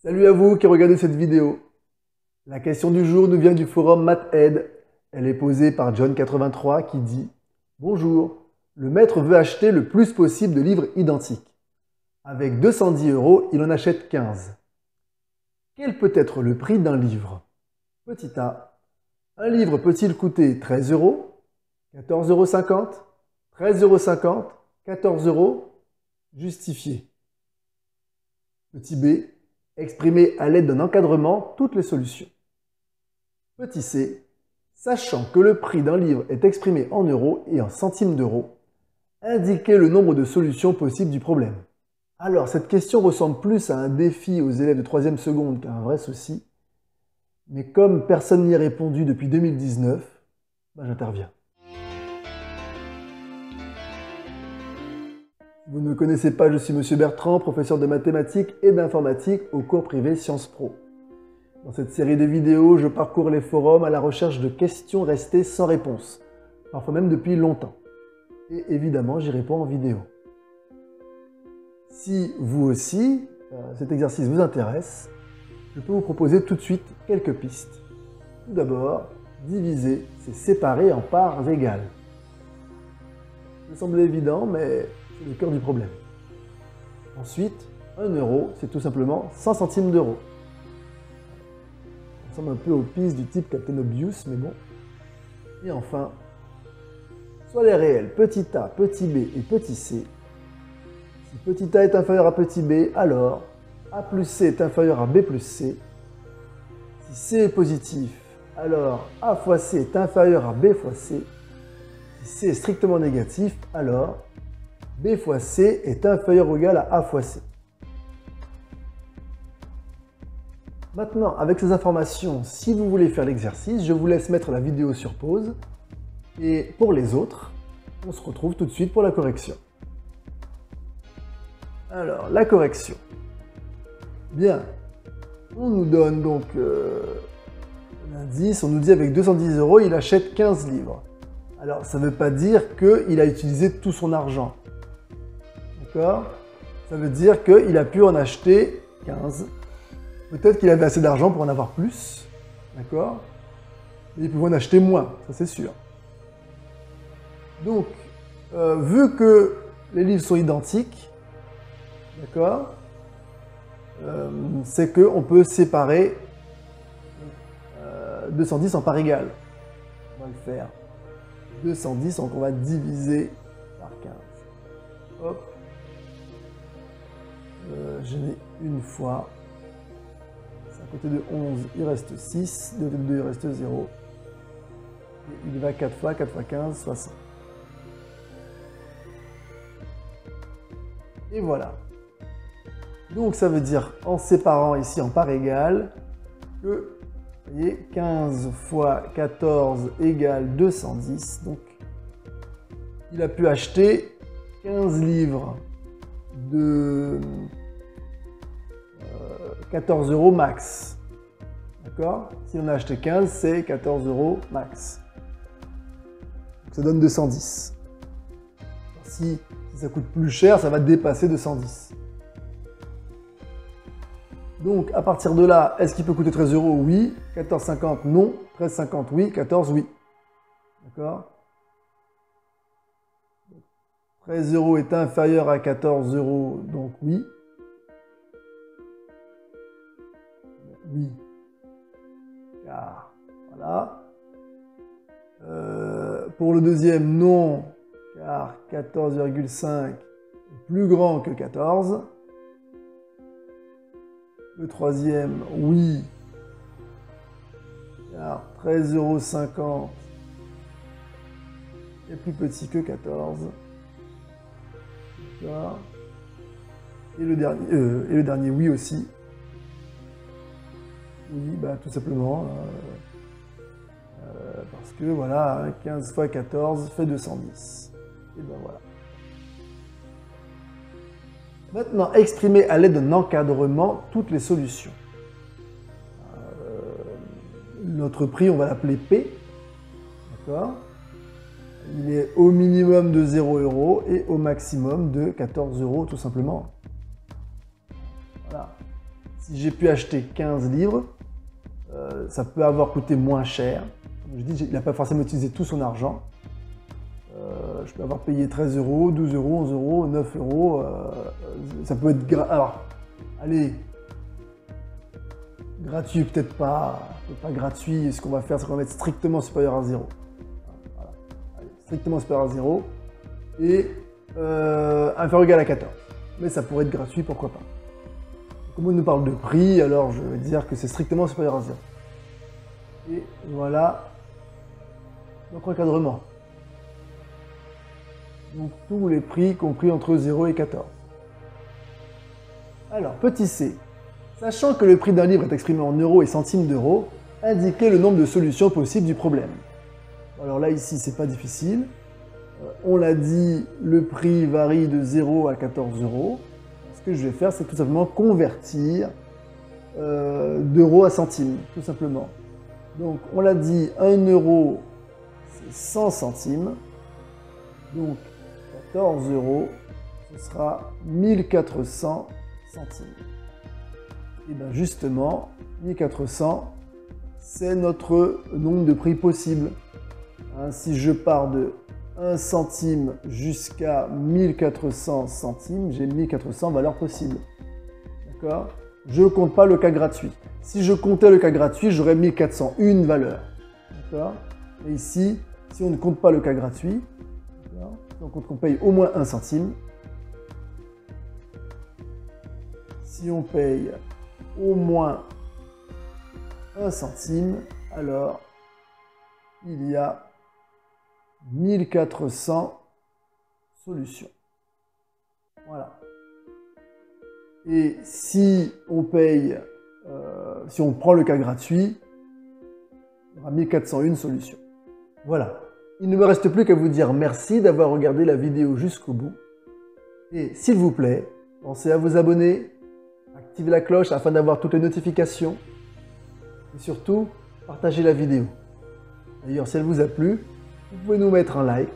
Salut à vous qui regardez cette vidéo. La question du jour nous vient du forum MathAid. Elle est posée par John83 qui dit « Bonjour, le maître veut acheter le plus possible de livres identiques. Avec 210 €, il en achète 15. Quel peut être le prix d'un livre? Petit a. Un livre peut-il coûter 13 €, 14,50 €, 13,50 €, 14 €? Justifié. Petit b. Exprimer à l'aide d'un encadrement toutes les solutions. Petit c. Sachant que le prix d'un livre est exprimé en euros et en centimes d'euros, indiquer le nombre de solutions possibles du problème. Alors, cette question ressemble plus à un défi aux élèves de 3e seconde qu'à un vrai souci, mais comme personne n'y a répondu depuis 2019, j'interviens. Vous ne me connaissez pas, je suis Monsieur Bertrand, professeur de mathématiques et d'informatique au cours privé Sciences Pro. Dans cette série de vidéos, je parcours les forums à la recherche de questions restées sans réponse, parfois même depuis longtemps. Et évidemment, j'y réponds en vidéo. Si vous aussi, cet exercice vous intéresse, je peux vous proposer tout de suite quelques pistes. Tout d'abord, diviser, c'est séparer en parts égales. Ça semble évident, mais c'est le cœur du problème. Ensuite, 1 €, c'est tout simplement 100 centimes d'euros. Ça ressemble un peu aux pistes du type Captain Obvious, mais bon. Et enfin, soit les réels petit a, petit b et petit c. Si petit a est inférieur à petit b, alors a plus c est inférieur à b plus c. Si c est positif, alors a fois c est inférieur à b fois c. Si c est strictement négatif, alors b fois c est inférieur ou égal à a fois c. Maintenant, avec ces informations, si vous voulez faire l'exercice, je vous laisse mettre la vidéo sur pause. Et pour les autres, on se retrouve tout de suite pour la correction. Alors, la correction. Bien, on nous donne donc l'indice, on nous dit avec 210 €, il achète 15 livres. Alors, ça ne veut pas dire qu'il a utilisé tout son argent. D'accord? Ça veut dire qu'il a pu en acheter 15. Peut-être qu'il avait assez d'argent pour en avoir plus. D'accord? Mais il pouvait en acheter moins, ça c'est sûr. Donc, vu que les livres sont identiques, d'accord, c'est qu'on peut séparer 210 en parts égales. On va le faire. 210, donc on va diviser par 15. Hop. Je n'ai une fois. À côté de 11, il reste 6. De côté de 2, il reste 0. Et il va 4 fois. 4 fois 15, 60. Et voilà. Donc ça veut dire, en séparant ici en parts égales, que, vous voyez, 15 fois 14 égale 210. Donc, il a pu acheter 15 livres de 14 € max. D'accord? Si on a acheté 15, c'est 14 € max. Donc ça donne 210. Si ça coûte plus cher, ça va dépasser 210. Donc, à partir de là, est-ce qu'il peut coûter 13 €? Oui. 14,50 non. 13,50 oui. 14 oui. D'accord? 13 € est inférieur à 14 €, donc oui. Oui. Car, voilà. Pour le deuxième, non. Car 14,5 est plus grand que 14. Le troisième, oui. Car 13,50 € est plus petit que 14. D'accord. Et le dernier, oui aussi. Oui, tout simplement, parce que voilà, 15 fois 14 fait 210. Et ben voilà. Maintenant, exprimer à l'aide d'un encadrement toutes les solutions. Notre prix, on va l'appeler P. D'accord? Il est au minimum de 0 € et au maximum de 14 € tout simplement. Voilà. Si j'ai pu acheter 15 livres, ça peut avoir coûté moins cher. Comme je dis, il n'a pas forcément utilisé tout son argent. Je peux avoir payé 13 euros, 12 euros, 11 euros, 9 euros. Ça peut être... Alors, allez, gratuit peut-être pas gratuit. Ce qu'on va faire, c'est qu'on va mettre strictement supérieur à 0. Voilà. Allez, strictement supérieur à 0. Et inférieur ou égal à 14. Mais ça pourrait être gratuit, pourquoi pas. Comme on nous parle de prix, alors je vais dire que c'est strictement supérieur à 0. Et voilà notre encadrement. Donc tous les prix compris entre 0 et 14. Alors, petit c. Sachant que le prix d'un livre est exprimé en euros et centimes d'euros, indiquez le nombre de solutions possibles du problème. Alors là, ici, c'est pas difficile. On l'a dit, le prix varie de 0 à 14 euros. Ce que je vais faire, c'est tout simplement convertir d'euros à centimes, tout simplement. Donc, on l'a dit, 1 euro, c'est 100 centimes. Donc, 14 euros, ce sera 1400 centimes. Et bien justement, 1400, c'est notre nombre de prix possible. Hein, si je pars de 1 centime jusqu'à 1400 centimes, j'ai 1400 valeurs possibles. D'accord? Je ne compte pas le cas gratuit. Si je comptais le cas gratuit, j'aurais 1401 valeurs. D'accord? Et ici, si on ne compte pas le cas gratuit, donc on paye au moins 1 centime. Si on paye au moins 1 centime, alors il y a 1400 solutions. Voilà. Et si on paye, si on prend le cas gratuit, il y aura 1401 solutions. Voilà. Il ne me reste plus qu'à vous dire merci d'avoir regardé la vidéo jusqu'au bout. Et s'il vous plaît, pensez à vous abonner, activez la cloche afin d'avoir toutes les notifications. Et surtout, partagez la vidéo. D'ailleurs, si elle vous a plu, vous pouvez nous mettre un like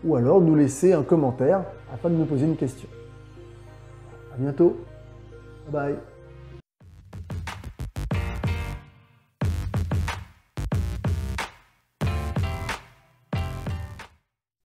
ou alors nous laisser un commentaire afin de nous poser une question. À bientôt. Bye bye.